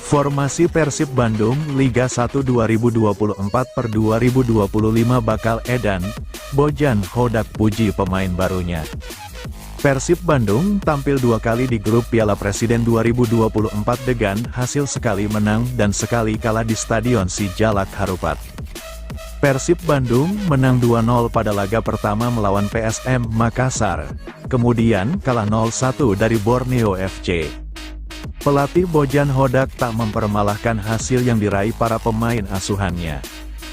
Formasi Persib Bandung Liga 1 2024/2025 bakal edan, Bojan Hodak puji pemain barunya. Persib Bandung tampil 2 kali di grup Piala Presiden 2024 dengan hasil sekali menang dan sekali kalah di Stadion Sijalak Harupat. Persib Bandung menang 2-0 pada laga pertama melawan PSM Makassar, kemudian kalah 0-1 dari Borneo FC. Pelatih Bojan Hodak tak mempermasalahkan hasil yang diraih para pemain asuhannya.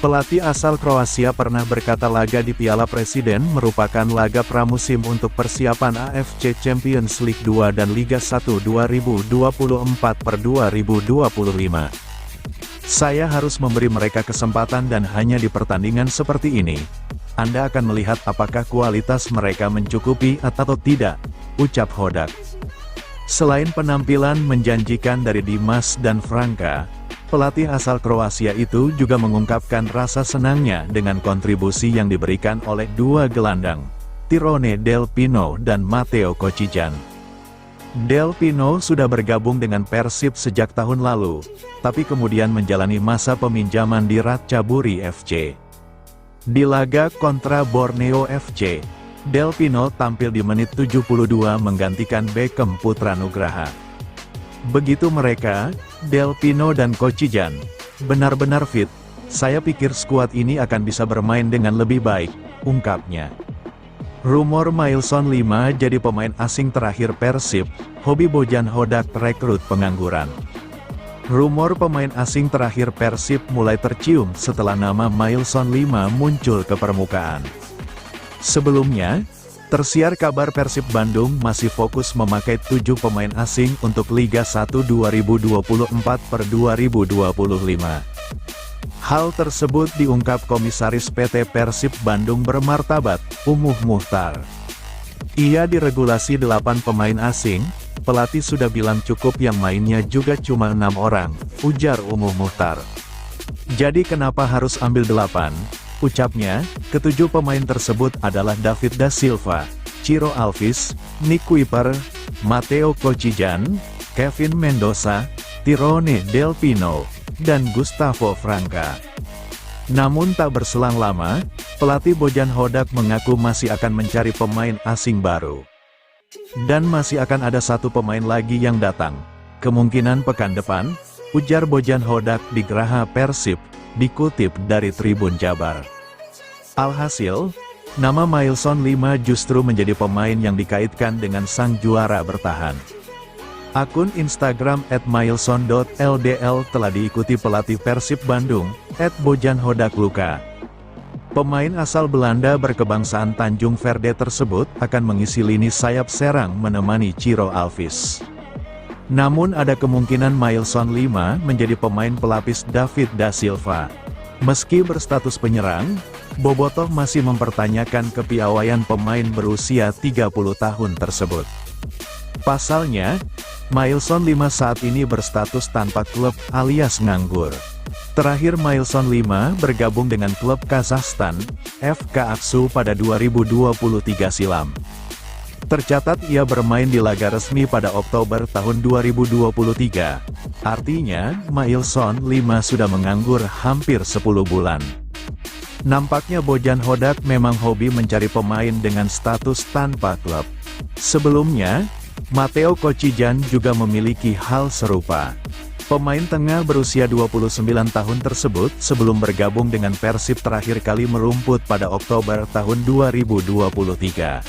Pelatih asal Kroasia pernah berkata laga di Piala Presiden merupakan laga pramusim untuk persiapan AFC Champions League 2 dan Liga 1 2024/2025. Saya harus memberi mereka kesempatan dan hanya di pertandingan seperti ini, Anda akan melihat apakah kualitas mereka mencukupi atau tidak, ucap Hodak. Selain penampilan menjanjikan dari Dimas dan Franka, pelatih asal Kroasia itu juga mengungkapkan rasa senangnya dengan kontribusi yang diberikan oleh dua gelandang, Tyrone Del Pino dan Matteo Kocijan. Del Pino sudah bergabung dengan Persib sejak tahun lalu, tapi kemudian menjalani masa peminjaman di Ratchaburi FC. Di laga kontra Borneo FC, Del Pino tampil di menit 72 menggantikan Beckham Putranugraha. Begitu mereka, Del Pino dan Kocijan, benar-benar fit, saya pikir skuad ini akan bisa bermain dengan lebih baik, ungkapnya. Rumor Mailson 5 jadi pemain asing terakhir Persib, hobi Bojan Hodak rekrut pengangguran. Rumor pemain asing terakhir Persib mulai tercium setelah nama Mailson 5 muncul ke permukaan. Sebelumnya, tersiar kabar Persib Bandung masih fokus memakai 7 pemain asing untuk Liga 1 2024/2025. Hal tersebut diungkap Komisaris PT Persib Bandung bermartabat, Umuh Muhtar. Ia diregulasi 8 pemain asing, pelatih sudah bilang cukup yang mainnya juga cuma 6 orang, ujar Umuh Muhtar. Jadi kenapa harus ambil 8? Ucapnya, ketujuh pemain tersebut adalah David da Silva, Ciro Alves, Nick Kuiper, Matteo Kocijan, Kevin Mendoza, Tyrone Del Pino, dan Gustavo Franca. Namun tak berselang lama, pelatih Bojan Hodak mengaku masih akan mencari pemain asing baru. Dan masih akan ada 1 pemain lagi yang datang, kemungkinan pekan depan, ujar Bojan Hodak di Geraha Persib, dikutip dari Tribun Jabar. Alhasil, nama Mailson 5 justru menjadi pemain yang dikaitkan dengan sang juara bertahan. Akun Instagram @mailson.ldl telah diikuti pelatih Persib Bandung, @bojanhodakluka. Pemain asal Belanda berkebangsaan Tanjung Verde tersebut akan mengisi lini sayap serang menemani Ciro Alves. Namun ada kemungkinan Mailson 5 menjadi pemain pelapis David da Silva. Meski berstatus penyerang, Bobotoh masih mempertanyakan kepiawaian pemain berusia 30 tahun tersebut. Pasalnya, Mailson 5 saat ini berstatus tanpa klub alias nganggur. Terakhir Mailson 5 bergabung dengan klub Kazakhstan, FK Aksu pada 2023 silam. Tercatat ia bermain di laga resmi pada Oktober tahun 2023. Artinya, Mailson 5 sudah menganggur hampir 10 bulan. Nampaknya Bojan Hodak memang hobi mencari pemain dengan status tanpa klub. Sebelumnya, Matteo Kocijan juga memiliki hal serupa. Pemain tengah berusia 29 tahun tersebut sebelum bergabung dengan Persib terakhir kali merumput pada Oktober tahun 2023.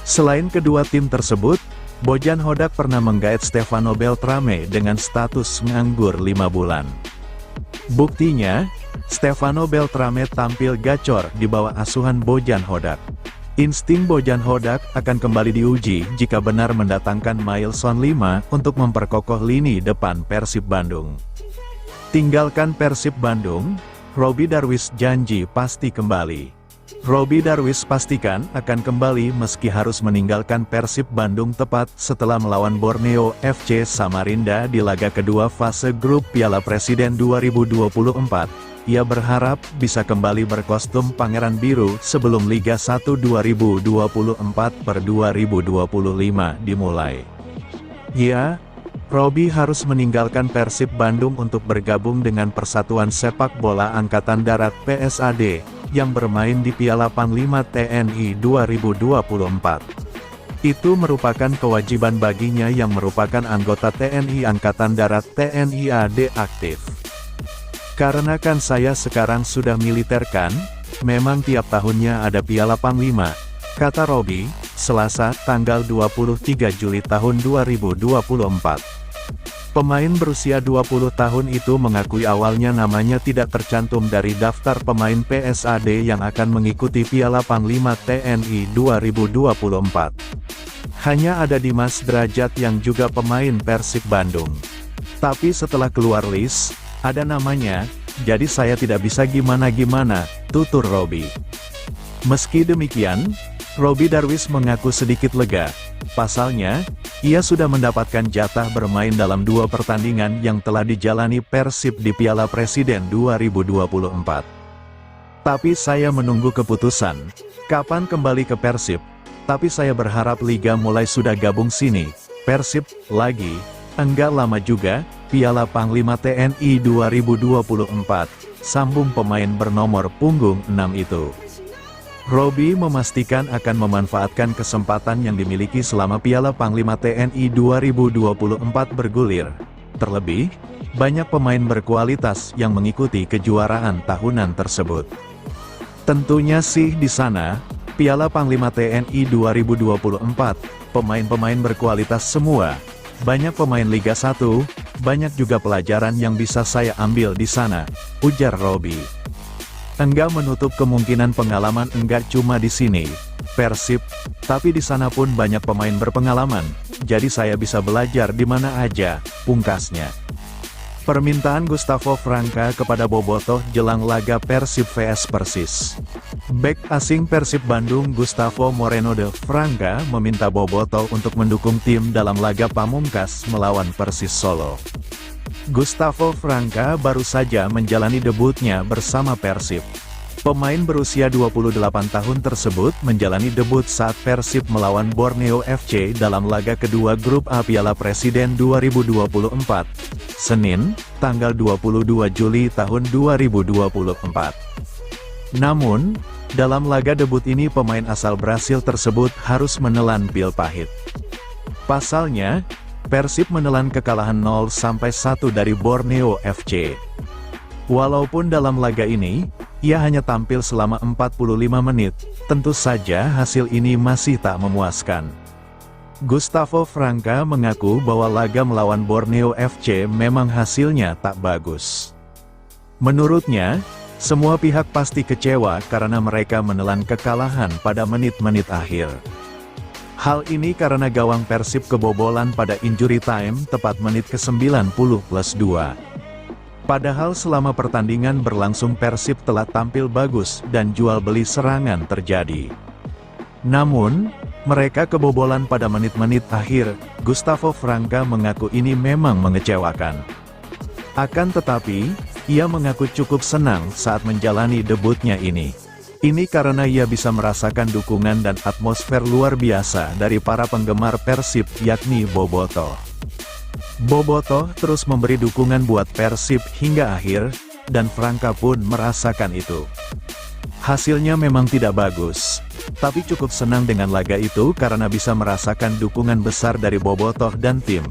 Selain kedua tim tersebut, Bojan Hodak pernah menggait Stefano Beltrame dengan status nganggur 5 bulan. Buktinya, Stefano Beltrame tampil gacor di bawah asuhan Bojan Hodak. Insting Bojan Hodak akan kembali diuji jika benar mendatangkan Mailson 5 untuk memperkokoh lini depan Persib Bandung. Tinggalkan Persib Bandung, Robby Darwish janji pasti kembali. Robby Darwish pastikan akan kembali meski harus meninggalkan Persib Bandung tepat setelah melawan Borneo FC Samarinda di laga kedua fase grup Piala Presiden 2024. Ia berharap bisa kembali berkostum Pangeran Biru sebelum Liga 1 2024/2025 dimulai. Ya, Robby harus meninggalkan Persib Bandung untuk bergabung dengan Persatuan Sepak Bola Angkatan Darat (PSAD) yang bermain di Piala Panglima TNI 2024. Itu merupakan kewajiban baginya yang merupakan anggota TNI Angkatan Darat TNI AD aktif. Karena kan saya sekarang sudah militer kan, memang tiap tahunnya ada Piala Panglima, kata Robby, Selasa, tanggal 23 Juli tahun 2024. Pemain berusia 20 tahun itu mengakui awalnya namanya tidak tercantum dari daftar pemain PSAD yang akan mengikuti Piala Panglima TNI 2024. Hanya ada Dimas Drajat yang juga pemain Persib Bandung. Tapi setelah keluar list, ada namanya, jadi saya tidak bisa gimana-gimana, tutur Robby. Meski demikian, Robby Darwish mengaku sedikit lega. Pasalnya, ia sudah mendapatkan jatah bermain dalam 2 pertandingan yang telah dijalani Persib di Piala Presiden 2024. Tapi saya menunggu keputusan, kapan kembali ke Persib. Tapi saya berharap Liga mulai sudah gabung sini, Persib, lagi, enggak lama juga, Piala Panglima TNI 2024, sambung pemain bernomor punggung 6 itu. Robby memastikan akan memanfaatkan kesempatan yang dimiliki selama Piala Panglima TNI 2024 bergulir. Terlebih, banyak pemain berkualitas yang mengikuti kejuaraan tahunan tersebut. Tentunya sih di sana, Piala Panglima TNI 2024, pemain-pemain berkualitas semua. Banyak pemain Liga 1, banyak juga pelajaran yang bisa saya ambil di sana, ujar Robby. Enggak menutup kemungkinan pengalaman enggak cuma di sini, Persib, tapi di sana pun banyak pemain berpengalaman, jadi saya bisa belajar di mana aja, pungkasnya. Permintaan Gustavo Franca kepada Bobotoh jelang laga Persib vs Persis. Bek asing Persib Bandung Gustavo Moreno de Franca meminta Bobotoh untuk mendukung tim dalam laga pamungkas melawan Persis Solo. Gustavo Franca baru saja menjalani debutnya bersama Persib. Pemain berusia 28 tahun tersebut menjalani debut saat Persib melawan Borneo FC dalam laga kedua Grup A Piala Presiden 2024, Senin, tanggal 22 Juli tahun 2024. Namun, dalam laga debut ini pemain asal Brasil tersebut harus menelan pil pahit. Pasalnya, Persib menelan kekalahan 0-1 dari Borneo FC. Walaupun dalam laga ini, ia hanya tampil selama 45 menit, tentu saja hasil ini masih tak memuaskan. Gustavo Franca mengaku bahwa laga melawan Borneo FC memang hasilnya tak bagus. Menurutnya, semua pihak pasti kecewa karena mereka menelan kekalahan pada menit-menit akhir. Hal ini karena gawang Persib kebobolan pada injury time tepat menit ke-90+2. Padahal selama pertandingan berlangsung Persib telah tampil bagus dan jual beli serangan terjadi. Namun, mereka kebobolan pada menit-menit akhir, Gustavo Franca mengaku ini memang mengecewakan. Akan tetapi, ia mengaku cukup senang saat menjalani debutnya ini. Ini karena ia bisa merasakan dukungan dan atmosfer luar biasa dari para penggemar Persib yakni Bobotoh. Bobotoh terus memberi dukungan buat Persib hingga akhir, dan Franca pun merasakan itu. Hasilnya memang tidak bagus, tapi cukup senang dengan laga itu karena bisa merasakan dukungan besar dari Bobotoh dan tim,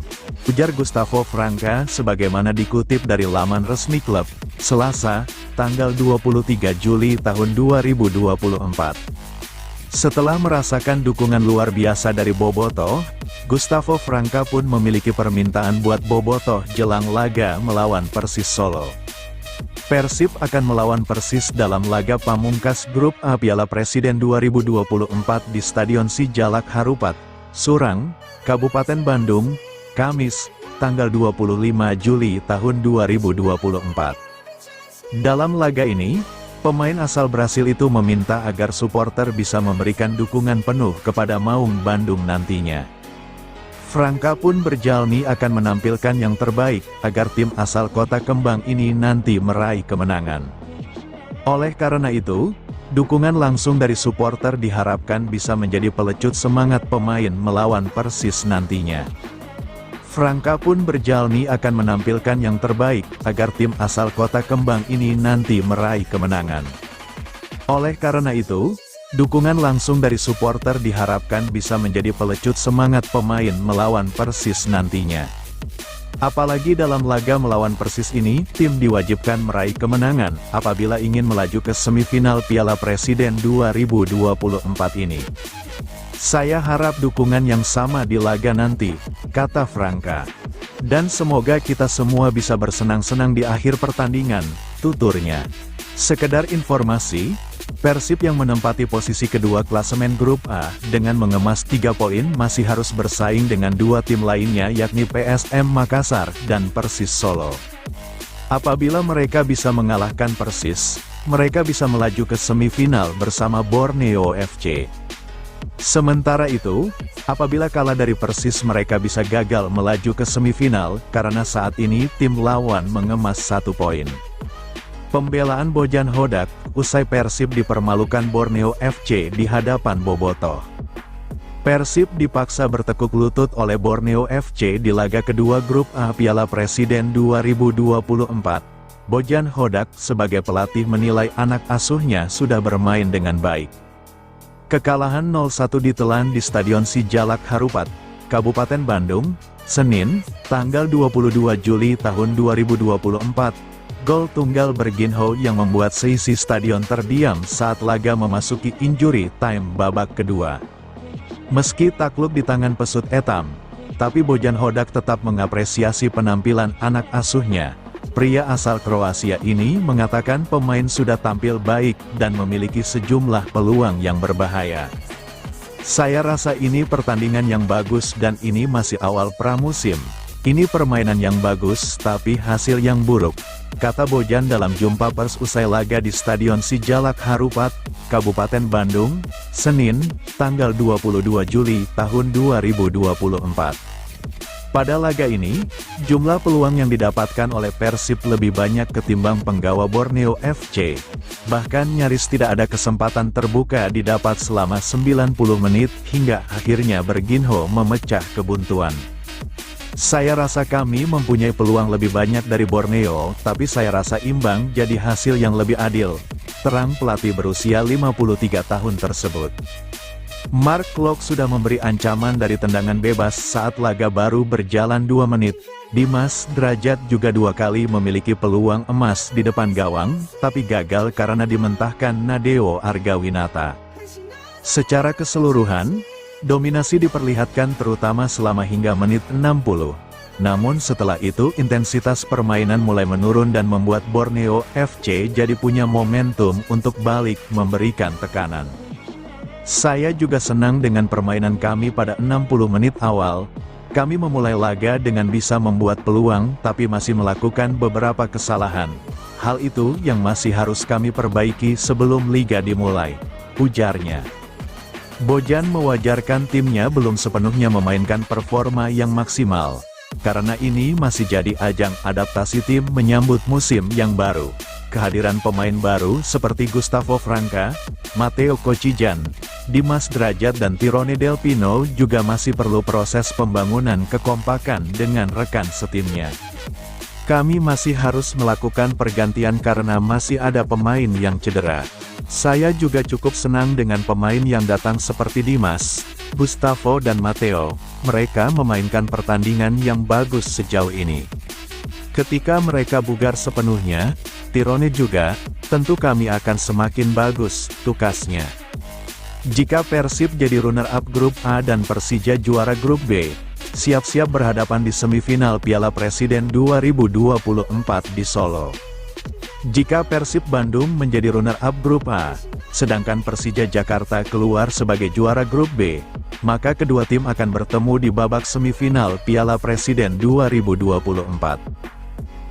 ujar Gustavo Franca sebagaimana dikutip dari laman resmi klub, Selasa, tanggal 23 Juli tahun 2024. Setelah merasakan dukungan luar biasa dari Bobotoh, Gustavo Franca pun memiliki permintaan buat Bobotoh jelang laga melawan Persis Solo. Persib akan melawan Persis dalam laga pamungkas Grup A Piala Presiden 2024 di Stadion Sijalak Harupat, Surang, Kabupaten Bandung, Kamis, tanggal 25 Juli tahun 2024. Dalam laga ini, pemain asal Brasil itu meminta agar supporter bisa memberikan dukungan penuh kepada Maung Bandung nantinya. Franka pun berjalmi akan menampilkan yang terbaik, agar tim asal Kota Kembang ini nanti meraih kemenangan. Oleh karena itu, dukungan langsung dari supporter diharapkan bisa menjadi pelecut semangat pemain melawan Persis nantinya. Franka pun berjalmi akan menampilkan yang terbaik, agar tim asal Kota Kembang ini nanti meraih kemenangan. Oleh karena itu, dukungan langsung dari supporter diharapkan bisa menjadi pelecut semangat pemain melawan Persis nantinya. Apalagi dalam laga melawan Persis ini, tim diwajibkan meraih kemenangan, apabila ingin melaju ke semifinal Piala Presiden 2024 ini. Saya harap dukungan yang sama di laga nanti, kata Franka. Dan semoga kita semua bisa bersenang-senang di akhir pertandingan, tuturnya. Sekedar informasi, Persib yang menempati posisi kedua klasemen Grup A, dengan mengemas 3 poin masih harus bersaing dengan 2 tim lainnya yakni PSM Makassar dan Persis Solo. Apabila mereka bisa mengalahkan Persis, mereka bisa melaju ke semifinal bersama Borneo FC. Sementara itu, apabila kalah dari Persis mereka bisa gagal melaju ke semifinal, karena saat ini tim lawan mengemas 1 poin. Pembelaan Bojan Hodak, usai Persib dipermalukan Borneo FC di hadapan Bobotoh. Persib dipaksa bertekuk lutut oleh Borneo FC di laga kedua Grup A Piala Presiden 2024. Bojan Hodak sebagai pelatih menilai anak asuhnya sudah bermain dengan baik. Kekalahan 0-1 ditelan di Stadion Sijalak Harupat, Kabupaten Bandung, Senin, tanggal 22 Juli tahun 2024. Gol tunggal Berginho yang membuat seisi stadion terdiam saat laga memasuki injury time babak kedua. Meski takluk di tangan pesut etam, tapi Bojan Hodak tetap mengapresiasi penampilan anak asuhnya. Pria asal Kroasia ini mengatakan pemain sudah tampil baik dan memiliki sejumlah peluang yang berbahaya. Saya rasa ini pertandingan yang bagus dan ini masih awal pramusim. Ini permainan yang bagus tapi hasil yang buruk, kata Bojan dalam jumpa pers usai laga di Stadion Sijalak Harupat, Kabupaten Bandung, Senin, tanggal 22 Juli tahun 2024. Pada laga ini, jumlah peluang yang didapatkan oleh Persib lebih banyak ketimbang penggawa Borneo FC. Bahkan nyaris tidak ada kesempatan terbuka didapat selama 90 menit hingga akhirnya Berginho memecah kebuntuan. Saya rasa kami mempunyai peluang lebih banyak dari Borneo, tapi saya rasa imbang jadi hasil yang lebih adil, terang pelatih berusia 53 tahun tersebut. Mark Klok sudah memberi ancaman dari tendangan bebas saat laga baru berjalan 2 menit. Dimas Drajat juga 2 kali memiliki peluang emas di depan gawang, tapi gagal karena dimentahkan Nadeo Argawinata. Secara keseluruhan, dominasi diperlihatkan terutama selama hingga menit 60. Namun setelah itu intensitas permainan mulai menurun dan membuat Borneo FC jadi punya momentum untuk balik memberikan tekanan. Saya juga senang dengan permainan kami pada 60 menit awal. Kami memulai laga dengan bisa membuat peluang tapi masih melakukan beberapa kesalahan. Hal itu yang masih harus kami perbaiki sebelum liga dimulai, ujarnya. Bojan mewajarkan timnya belum sepenuhnya memainkan performa yang maksimal, karena ini masih jadi ajang adaptasi tim menyambut musim yang baru. Kehadiran pemain baru seperti Gustavo Franca, Matteo Kocijan, Dimas Drajat dan Tirone Del Pino juga masih perlu proses pembangunan kekompakan dengan rekan setimnya. Kami masih harus melakukan pergantian karena masih ada pemain yang cedera. Saya juga cukup senang dengan pemain yang datang seperti Dimas, Gustavo dan Matteo. Mereka memainkan pertandingan yang bagus sejauh ini. Ketika mereka bugar sepenuhnya, Tirone juga, tentu kami akan semakin bagus, tukasnya. Jika Persib jadi runner-up Grup A dan Persija juara Grup B, siap-siap berhadapan di semifinal Piala Presiden 2024 di Solo. Jika Persib Bandung menjadi runner-up grup A, sedangkan Persija Jakarta keluar sebagai juara grup B, maka kedua tim akan bertemu di babak semifinal Piala Presiden 2024.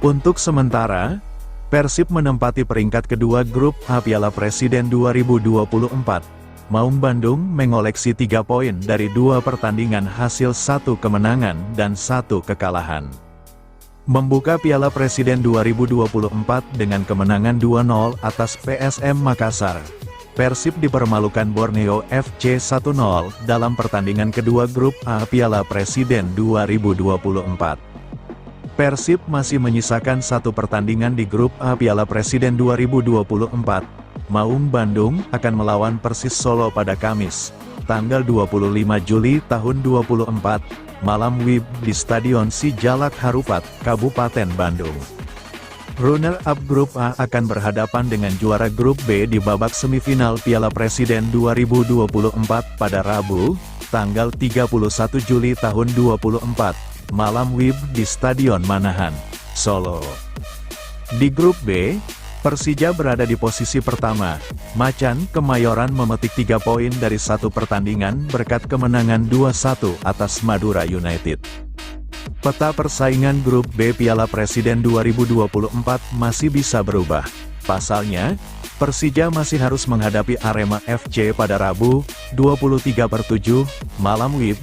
Untuk sementara, Persib menempati peringkat kedua grup A Piala Presiden 2024. Maung Bandung mengoleksi 3 poin dari 2 pertandingan hasil 1 kemenangan dan 1 kekalahan. Membuka Piala Presiden 2024 dengan kemenangan 2-0 atas PSM Makassar. Persib dipermalukan Borneo FC 1-0 dalam pertandingan kedua grup A Piala Presiden 2024. Persib masih menyisakan 1 pertandingan di grup A Piala Presiden 2024. Maung Bandung akan melawan Persis Solo pada Kamis, tanggal 25 Juli tahun 2024. Malam WIB di Stadion Sijalak Harupat, Kabupaten Bandung. Runner-up grup A akan berhadapan dengan juara grup B di babak semifinal Piala Presiden 2024 pada Rabu, tanggal 31 Juli tahun 2024, malam WIB di Stadion Manahan, Solo. Di grup B, Persija berada di posisi pertama. Macan Kemayoran memetik 3 poin dari 1 pertandingan berkat kemenangan 2-1 atas Madura United. Peta persaingan grup B Piala Presiden 2024 masih bisa berubah. Pasalnya, Persija masih harus menghadapi Arema FC pada Rabu, 23/7, malam WIB,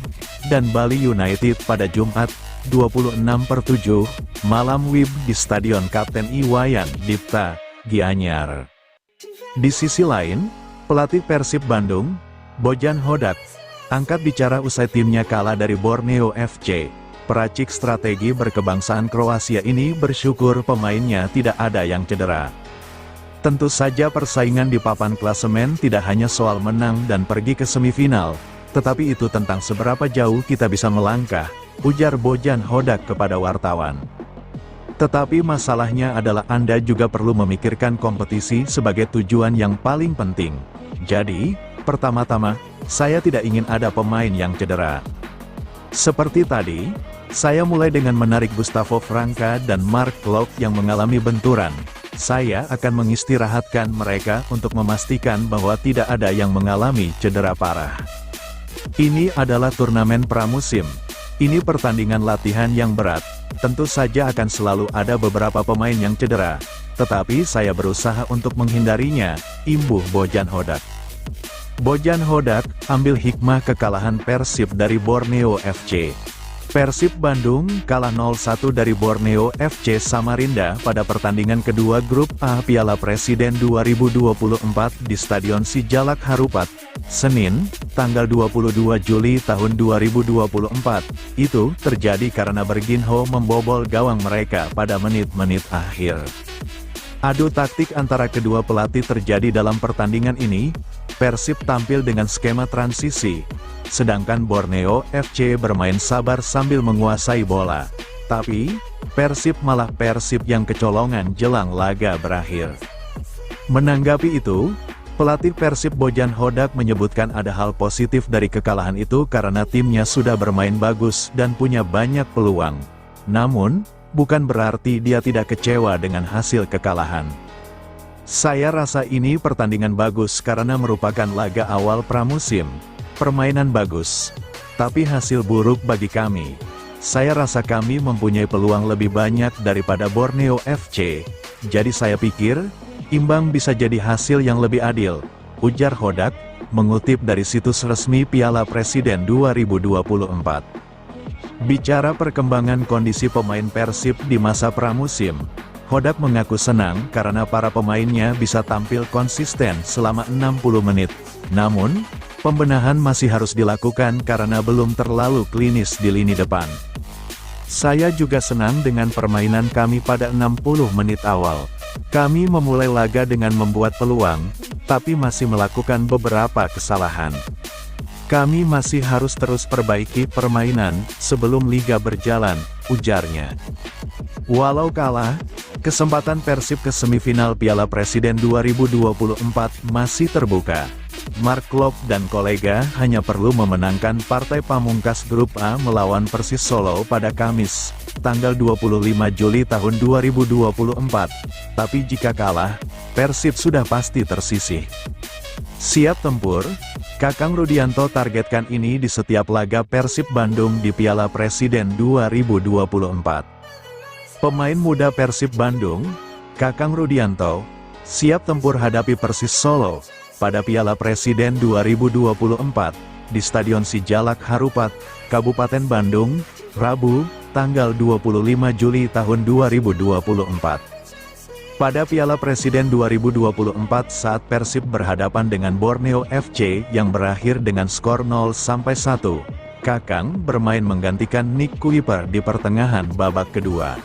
dan Bali United pada Jumat, 26/7, malam WIB di Stadion Kapten Iwayan Dipta, Gianyar. Di sisi lain, pelatih Persib Bandung, Bojan Hodak, angkat bicara usai timnya kalah dari Borneo FC. Peracik strategi berkebangsaan Kroasia ini bersyukur pemainnya tidak ada yang cedera. Tentu saja persaingan di papan klasemen tidak hanya soal menang dan pergi ke semifinal, tetapi itu tentang seberapa jauh kita bisa melangkah, ujar Bojan Hodak kepada wartawan. Tetapi masalahnya adalah Anda juga perlu memikirkan kompetisi sebagai tujuan yang paling penting. Jadi, pertama-tama, saya tidak ingin ada pemain yang cedera. Seperti tadi, saya mulai dengan menarik Gustavo Franca dan Mark Klok yang mengalami benturan. Saya akan mengistirahatkan mereka untuk memastikan bahwa tidak ada yang mengalami cedera parah. Ini adalah turnamen pramusim. Ini pertandingan latihan yang berat. Tentu saja akan selalu ada beberapa pemain yang cedera, tetapi saya berusaha untuk menghindarinya, imbuh Bojan Hodak. Bojan Hodak ambil hikmah kekalahan Persib dari Borneo FC. Persib Bandung kalah 0-1 dari Borneo FC Samarinda pada pertandingan kedua grup A Piala Presiden 2024 di Stadion Sijalak Harupat, Senin, tanggal 22 Juli tahun 2024. Itu terjadi karena Berginho membobol gawang mereka pada menit-menit akhir. Adu taktik antara kedua pelatih terjadi dalam pertandingan ini. Persib tampil dengan skema transisi, sedangkan Borneo FC bermain sabar sambil menguasai bola. Tapi, Persib yang kecolongan jelang laga berakhir. Menanggapi itu, pelatih Persib Bojan Hodak menyebutkan ada hal positif dari kekalahan itu karena timnya sudah bermain bagus dan punya banyak peluang. Namun, bukan berarti dia tidak kecewa dengan hasil kekalahan. Saya rasa ini pertandingan bagus karena merupakan laga awal pramusim. Permainan bagus, tapi hasil buruk bagi kami. Saya rasa kami mempunyai peluang lebih banyak daripada Borneo FC. Jadi saya pikir, imbang bisa jadi hasil yang lebih adil, ujar Hodak, mengutip dari situs resmi Piala Presiden 2024. Bicara perkembangan kondisi pemain Persib di masa pramusim, Hodak mengaku senang karena para pemainnya bisa tampil konsisten selama 60 menit. Namun, pembenahan masih harus dilakukan karena belum terlalu klinis di lini depan. Saya juga senang dengan permainan kami pada 60 menit awal. Kami memulai laga dengan membuat peluang, tapi masih melakukan beberapa kesalahan. Kami masih harus terus perbaiki permainan sebelum liga berjalan, ujarnya. Walau kalah, kesempatan Persib ke semifinal Piala Presiden 2024 masih terbuka. Mark Klok dan kolega hanya perlu memenangkan partai pamungkas grup A melawan Persis Solo pada Kamis, tanggal 25 Juli tahun 2024. Tapi jika kalah, Persib sudah pasti tersisih. Siap tempur, Kakang Rudianto targetkan ini di setiap laga Persib Bandung di Piala Presiden 2024. Pemain muda Persib Bandung, Kakang Rudianto, siap tempur hadapi Persis Solo pada Piala Presiden 2024 di Stadion Sijalak Harupat, Kabupaten Bandung, Rabu, tanggal 25 Juli tahun 2024. Pada Piala Presiden 2024 saat Persib berhadapan dengan Borneo FC yang berakhir dengan skor 0-1, Kakang bermain menggantikan Nick Kuiper di pertengahan babak kedua.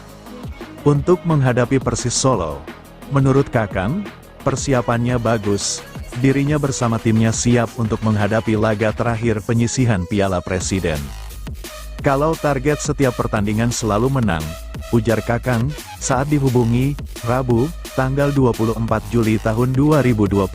Untuk menghadapi Persis Solo, menurut Kakang, persiapannya bagus, dirinya bersama timnya siap untuk menghadapi laga terakhir penyisihan Piala Presiden. Kalau target setiap pertandingan selalu menang, ujar Kakang, saat dihubungi, Rabu, tanggal 24 Juli tahun 2024.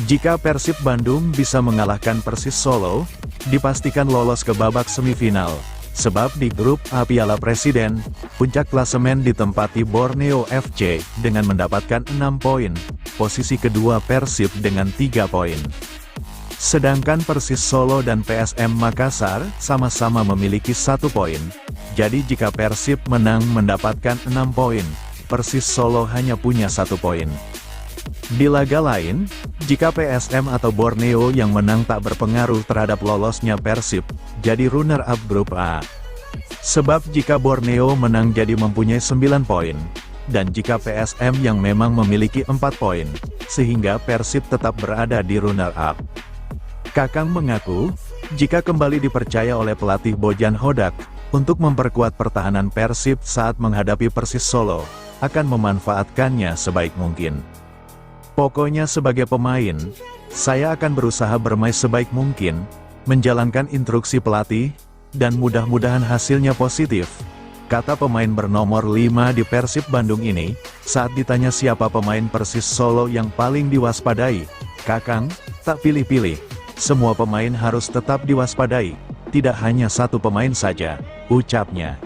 Jika Persib Bandung bisa mengalahkan Persis Solo, dipastikan lolos ke babak semifinal, sebab di grup A Piala Presiden, puncak klasemen ditempati Borneo FC dengan mendapatkan 6 poin, posisi kedua Persib dengan 3 poin. Sedangkan Persis Solo dan PSM Makassar sama-sama memiliki 1 poin. Jadi jika Persib menang mendapatkan 6 poin, Persis Solo hanya punya 1 poin. Di laga lain, jika PSM atau Borneo yang menang tak berpengaruh terhadap lolosnya Persib, jadi runner-up grup A. Sebab jika Borneo menang jadi mempunyai 9 poin, dan jika PSM yang memang memiliki 4 poin, sehingga Persib tetap berada di runner-up. Kakang mengaku, jika kembali dipercaya oleh pelatih Bojan Hodak, untuk memperkuat pertahanan Persib saat menghadapi Persis Solo, akan memanfaatkannya sebaik mungkin. Pokoknya sebagai pemain, saya akan berusaha bermain sebaik mungkin, menjalankan instruksi pelatih, dan mudah-mudahan hasilnya positif, kata pemain bernomor 5 di Persib Bandung ini, saat ditanya siapa pemain Persis Solo yang paling diwaspadai. Kakang, tak pilih-pilih. Semua pemain harus tetap diwaspadai, tidak hanya satu pemain saja, ucapnya.